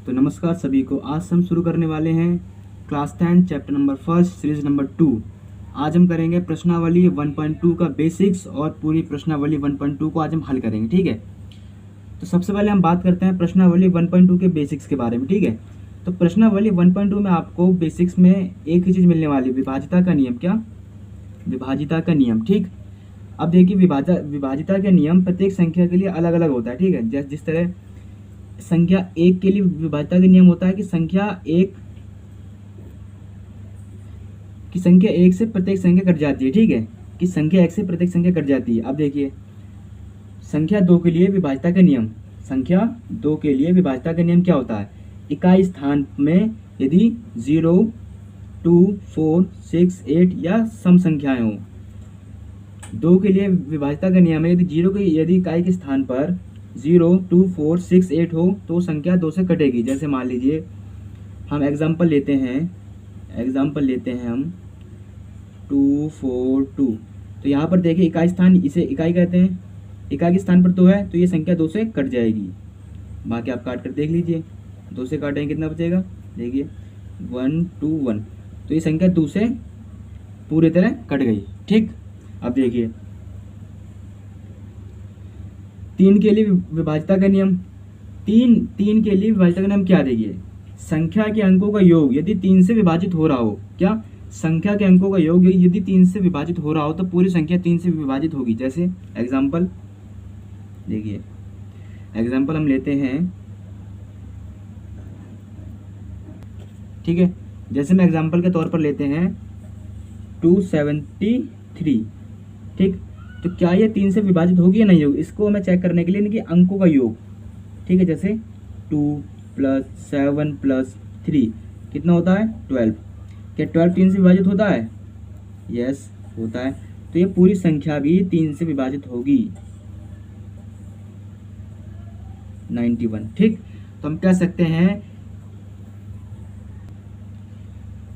तो नमस्कार सभी को। आज हम शुरू करने वाले हैं class 10 chapter number 1 series number 2। आज हम करेंगे प्रश्नावली 1.2 का बेसिक्स और पूरी प्रश्नावली 1.2 को आज हम हल करेंगे। ठीक है, तो सबसे पहले हम बात करते हैं प्रश्नावली 1.2 के बेसिक्स के बारे में। ठीक है, तो प्रश्नावली 1.2 में आपको बेसिक्स में एक ही चीज़ मिलने वाली, विभाजिता का नियम। क्या? विभाजिता का नियम। ठीक, अब देखिए विभाजिता का नियम प्रत्येक संख्या के लिए अलग अलग होता है। ठीक है, जिस तरह संख्या एक के लिए विभाजिता का नियम होता है कि संख्या एक से प्रत्येक संख्या कट जाती है। ठीक है, कि संख्या एक से प्रत्येक संख्या कट जाती है। अब देखिए संख्या दो के लिए विभाजिता का नियम, संख्या दो के लिए विभाजिता का नियम क्या होता है? इकाई स्थान में यदि 0, 2, 4, 6, 8 या सम संख्याएं हो। दो के लिए विभाजिता का नियम है यदि इकाई के स्थान पर 0, 2, 4, 6, 8 हो तो संख्या दो से कटेगी। जैसे मान लीजिए हम एग्जाम्पल लेते हैं हम 2, 4, 2। तो यहाँ पर देखिए इकाई स्थान, इसे इकाई कहते हैं, इकाई के स्थान पर 2 है तो ये संख्या दो से कट जाएगी। बाकी आप काट कर देख लीजिए, दो से काटेंगे कितना बचेगा? देखिए 1, 2, 1, तो ये संख्या दो से पूरी तरह कट गई। ठीक, अब देखिए 3 के लिए विभाजिता का नियम, तीन के लिए विभाजिता का नियम क्या? देखिए संख्या के अंकों का योग यदि 3 से विभाजित हो रहा हो। क्या? संख्या के अंकों का योग यदि 3 से विभाजित हो रहा हो तो पूरी संख्या 3 से विभाजित होगी। जैसे एग्जाम्पल देखिए, एग्जाम्पल हम लेते हैं। ठीक है, जैसे मैं एग्जाम्पल के तौर पर लेते हैं 273। ठीक, तो क्या ये 3 से विभाजित होगी या नहीं होगी, इसको हमें चेक करने के लिए इनके अंकों का योग। ठीक है, जैसे 2 + 7 + 3 कितना होता है? 12। क्या 12 3 से विभाजित होता है? यस, होता है। तो ये पूरी संख्या भी 3 से विभाजित होगी, 91। ठीक, तो हम कह सकते हैं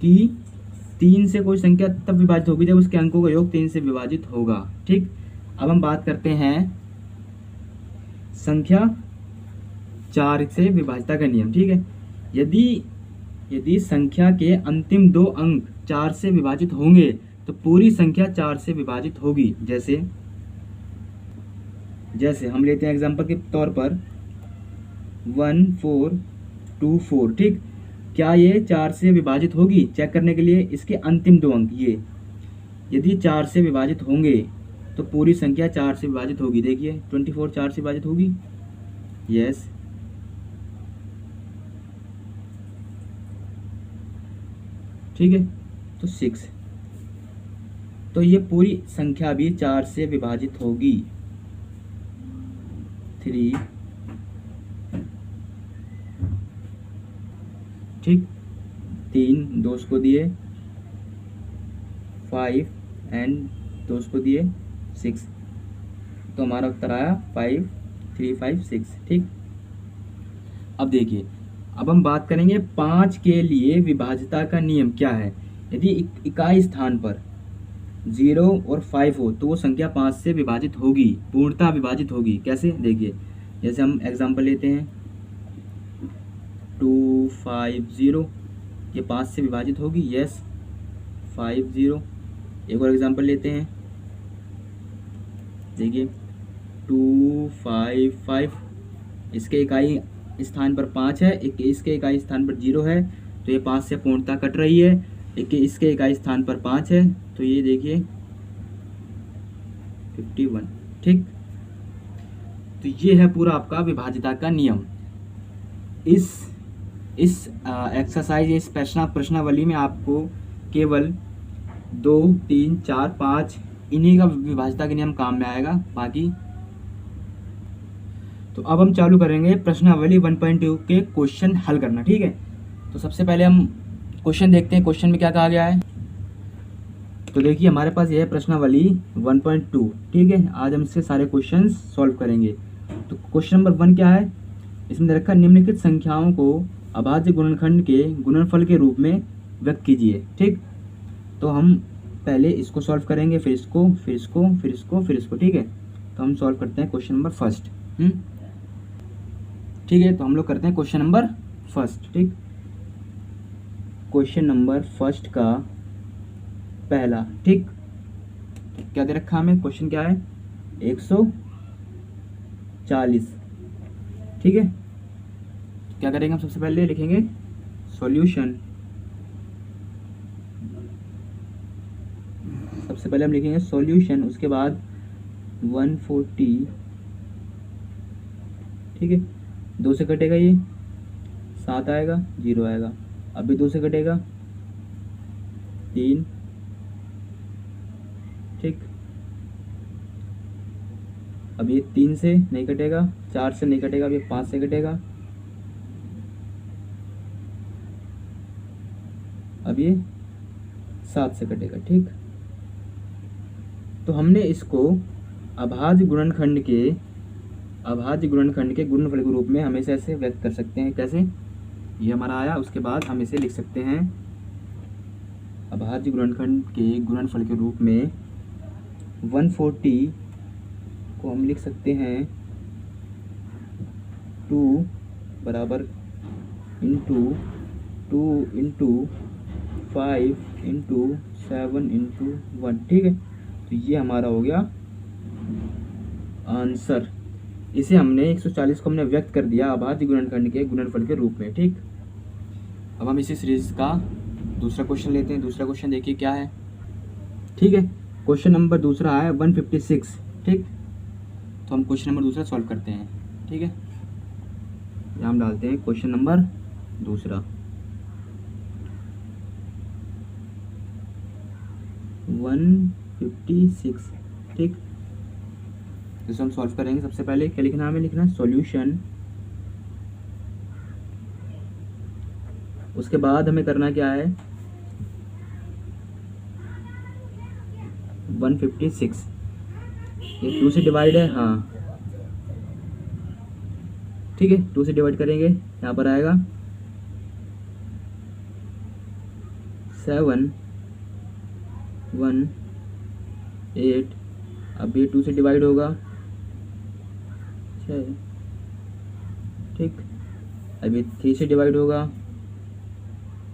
कि 3 से कोई संख्या तब विभाजित होगी जब उसके अंकों का योग 3 से विभाजित होगा। ठीक, अब हम बात करते हैं संख्या 4 से विभाजिता का नियम। ठीक है, यदि संख्या के अंतिम दो अंक 4 से विभाजित होंगे तो पूरी संख्या 4 से विभाजित होगी। जैसे हम लेते हैं एग्जांपल के तौर पर 1424। ठीक, क्या ये 4 से विभाजित होगी? चेक करने के लिए इसके अंतिम दो अंक ये यदि 4 से विभाजित होंगे तो पूरी संख्या 4 से विभाजित होगी। देखिए 24 4 से विभाजित होगी। यस, ठीक है, तो 6, तो ये पूरी संख्या भी 4 से विभाजित होगी। 3, ठीक, 3 2 को दिए, 5 एंड 2 को दिए 6, तो हमारा उत्तर आया 5, 3, 5, 6। ठीक, अब देखिए अब हम बात करेंगे 5 के लिए विभाजिता का नियम क्या है। यदि इकाई स्थान पर 0 और 5 हो तो वो संख्या 5 से विभाजित होगी, पूर्णतः विभाजित होगी। कैसे? देखिए जैसे हम एग्जांपल लेते हैं 250, ये 5 से विभाजित होगी। यस, 50। एक और एग्जांपल लेते हैं, देखिए 255, इसके इकाई स्थान पर 5 है, इसके इकाई स्थान पर 0 है, तो ये 5 से पूर्णतः कट रही है। इसके इकाई स्थान पर 5 है तो ये देखिए 51। ठीक, तो ये है पूरा आपका विभाजिता का नियम। इस एक्सरसाइज, इस प्रश्नावली में आपको केवल 2, 3, 4, 5 इन्हीं का विभाजिता का नियम काम में आएगा। बाकी तो अब हम चालू करेंगे प्रश्नावली 1.2 के क्वेश्चन हल करना। ठीक है, तो सबसे पहले हम क्वेश्चन देखते हैं, क्वेश्चन में क्या कहा गया है। तो देखिए हमारे पास यह है प्रश्नावली 1.2। ठीक है, आज हम इसके सारे क्वेश्चन सॉल्व करेंगे। तो क्वेश्चन नंबर 1 क्या है, इसमें रखा निम्नलिखित संख्याओं को अभाज्य गुणनखंड के गुणनफल के रूप में व्यक्त कीजिए। ठीक, तो हम पहले इसको सॉल्व करेंगे, फिर इसको, फिर इसको, फिर इसको, फिर इसको। ठीक है, तो हम सॉल्व करते हैं क्वेश्चन नंबर 1। ठीक है, तो हम लोग करते हैं क्वेश्चन नंबर फर्स्ट, ठीक। क्वेश्चन नंबर फर्स्ट का पहला, ठीक। क्या दे रखा हमें, क्वेश्चन क्या है, 140, ठीक है। क्या करेंगे हम, सबसे पहले लिखेंगे सॉल्यूशन। सबसे पहले हम लिखेंगे सॉल्यूशन, उसके बाद 140, ठीक है। 2 से कटेगा ये 7 आएगा, 0 आएगा। अभी 2 से कटेगा 3, ठीक। अब ये 3 से नहीं कटेगा, 4 से नहीं कटेगा, अब ये 5 से कटेगा, अब ये 7 से कटेगा, ठीक। तो हमने इसको अभाज्य गुणनखंड के गुणनफल के रूप में हमेशा ऐसे व्यक्त कर सकते हैं। कैसे, ये हमारा आया, उसके बाद हम इसे लिख सकते हैं अभाज्य गुणनखंड के गुणनफल के रूप में 140 को हम लिख सकते हैं 2 बराबर इंटू 2 इंटू 5 इंटू 7 इंटू 1, ठीक है। तो ये हमारा हो गया आंसर। इसे हमने 140 को हमने व्यक्त कर दिया अभाज्य गुणनखंड के गुणनफल के रूप में, ठीक। अब हम इसी सीरीज का दूसरा क्वेश्चन लेते हैं। दूसरा क्वेश्चन देखिए क्या है, ठीक है। क्वेश्चन नंबर दूसरा है 156, ठीक। तो हम क्वेश्चन नंबर दूसरा सॉल्व करते हैं, ठीक है। यहाँ हम डालते हैं क्वेश्चन नंबर दूसरा 156, ठीक। इसे हम सॉल्व करेंगे। सबसे पहले क्या लिखना है, हमें लिखना है सॉल्यूशन। उसके बाद हमें करना क्या है, 156 ये 2 से डिवाइड है, हाँ, ठीक है। 2 से डिवाइड करेंगे, यहाँ पर आएगा 7 1 8। अब ये 2 से डिवाइड होगा 6, ठीक। अब ये 3 से डिवाइड होगा,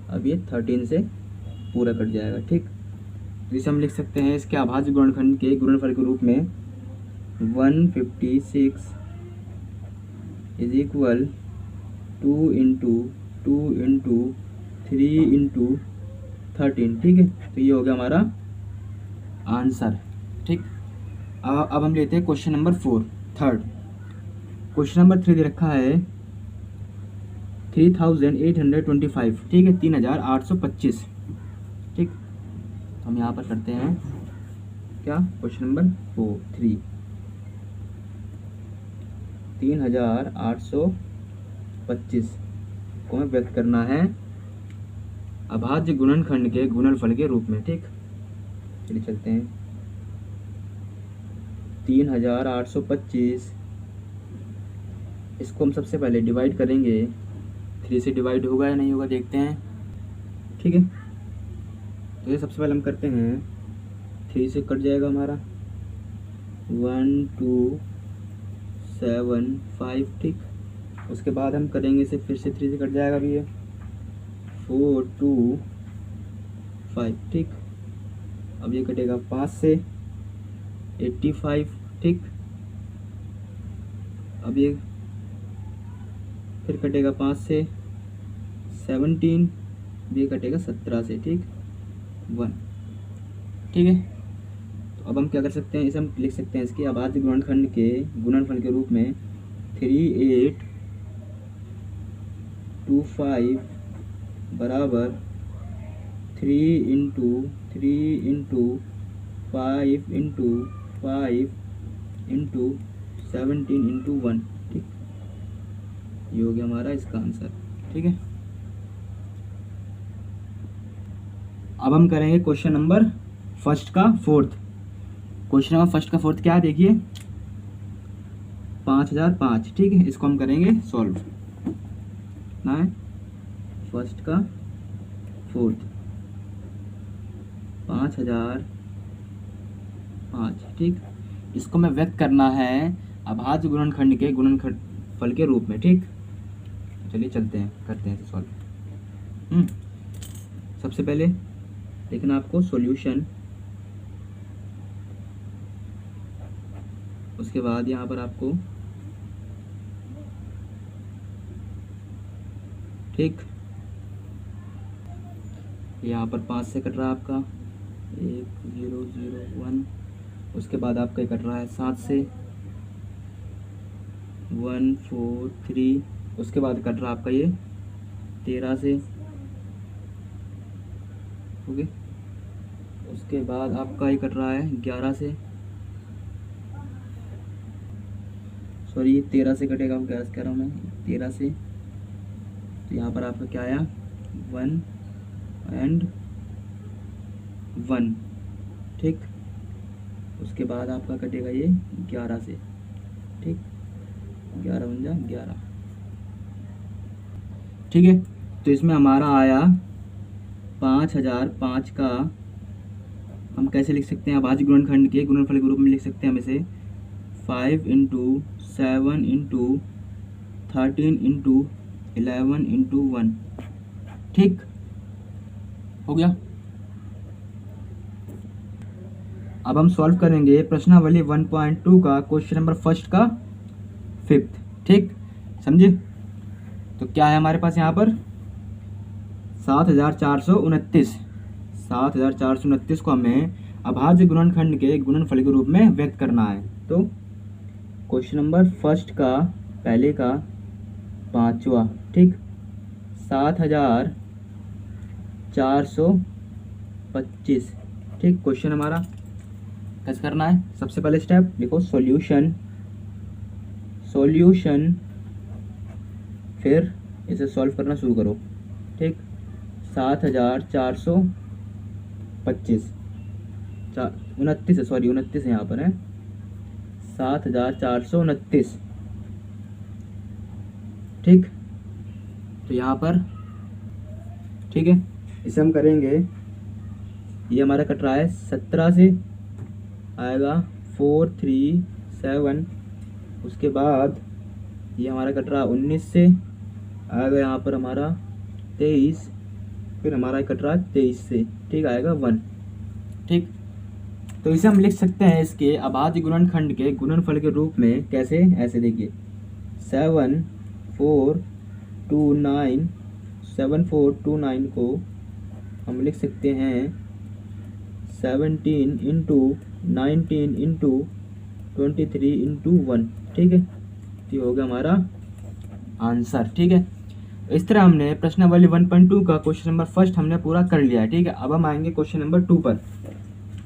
अब ये 13 से पूरा कट जाएगा, ठीक। जिसे हम लिख सकते हैं इसके अभाज्य गुणनखंड के गुणनफल के रूप में 156 is equal 2 into 2 into 3 into 13, ठीक है। तो ये हो गया हमारा आंसर, ठीक। अब हम लेते हैं question number 4, third. Question number 3 दे रखा है 3825, ठीक है, 3825, ठीक। हम यहाँ पर करते हैं क्या, क्वेश्चन नंबर 3 3825 को हमें व्यक्त करना है अभाज्य गुणनखंड के गुणनफल के रूप में, ठीक। चलिए चलते हैं 3825, इसको हम सबसे पहले डिवाइड करेंगे। 3 से डिवाइड होगा या नहीं होगा देखते हैं, ठीक है। तो ये सबसे पहले हम करते हैं, 3 से कट जाएगा हमारा 1 2 7 5, ठीक। उसके बाद हम करेंगे इसे फिर से 3 से कट जाएगा भी, ये 4 2 5, ठीक। अब ये कटेगा 5 से 85, ठीक। अब ये फिर कटेगा 5 से 17, ये कटेगा 17 से, ठीक, 1, ठीक है। तो अब हम क्या कर सकते हैं, इसे हम लिख सकते हैं इसके अभाज्य गुणनखंड के गुणनफल के रूप में 3825 बराबर 3 into 3 into 5 into 5 into 17 into 1, ठीक। ये हो गया हमारा इसका आंसर, ठीक है। अब हम करेंगे क्वेश्चन नंबर फर्स्ट का फोर्थ। क्वेश्चन नंबर फर्स्ट का फोर्थ क्या है देखिए, 5005, ठीक है। इसको हम करेंगे सॉल्व ना है, फर्स्ट का फोर्थ 5005, ठीक। इसको मैं व्यक्त करना है अभाज्य गुणनखंड के गुणनफल के रूप में, ठीक। चलिए चलते हैं, करते हैं इसे सॉल्व। सबसे पहले देखना आपको सॉल्यूशन, उसके बाद यहाँ पर आपको ठीक यहाँ पर 5 से कट रहा है आपका 1 0 0 1, उसके बाद आपका ये कट रहा है 7 से 1 4 3, उसके बाद कट रहा है आपका ये 13 से, ओके। उसके बाद आपका ये कट रहा है 11 से, सॉरी 13 से कटेगा, 11 से कह रहा हूँ मैं, 13 से। तो यहाँ पर आपका क्या आया 1 एंड 1, ठीक। उसके बाद आपका कटेगा ये 11 से, ठीक, 11 बन जा 11, ठीक है। तो इसमें हमारा आया 5005 का हम कैसे लिख सकते हैं, अभाज्य गुणनखंड के गुणनफल के रूप में लिख सकते हैं हम इसे 5 × 7 × 13 × 11 × 1, ठीक हो गया। अब हम सॉल्व करेंगे प्रश्नावली 1.2 का क्वेश्चन नंबर फर्स्ट का 5th, ठीक, समझे। तो क्या है हमारे पास यहाँ पर 7429 को हमें अभाज्य गुणनखंड के गुणनफल के रूप में व्यक्त करना है। तो क्वेश्चन नंबर फर्स्ट का पहले का 5वां, ठीक, 7425, ठीक। क्वेश्चन हमारा कैसे करना है, सबसे पहले स्टेप लिखो सॉल्यूशन, फिर इसे सॉल्व करना शुरू करो, ठीक। 7425 29 है, सॉरी 29 है यहाँ पर है, 7429, ठीक। तो यहाँ पर ठीक है, इसे हम करेंगे, ये हमारा कट रहा है 17 से, आएगा 437, उसके बाद ये हमारा कट रहा है 19 से, आएगा यहाँ पर हमारा 23, फिर हमारा कट रहा है 23 से, ठीक, आएगा 1, ठीक। तो इसे हम लिख सकते हैं इसके अभाज्य गुणनखंड के गुणनफल के रूप में, कैसे, ऐसे देखिए 7429 को हम लिख सकते हैं 17 × 19 × 23 × 1, ठीक है। तो ये हो गया हमारा आंसर, ठीक है। इस तरह हमने प्रश्नावली 1.2 का क्वेश्चन नंबर फर्स्ट हमने पूरा कर लिया है, ठीक है। अब हम आएंगे क्वेश्चन नंबर 2 पर।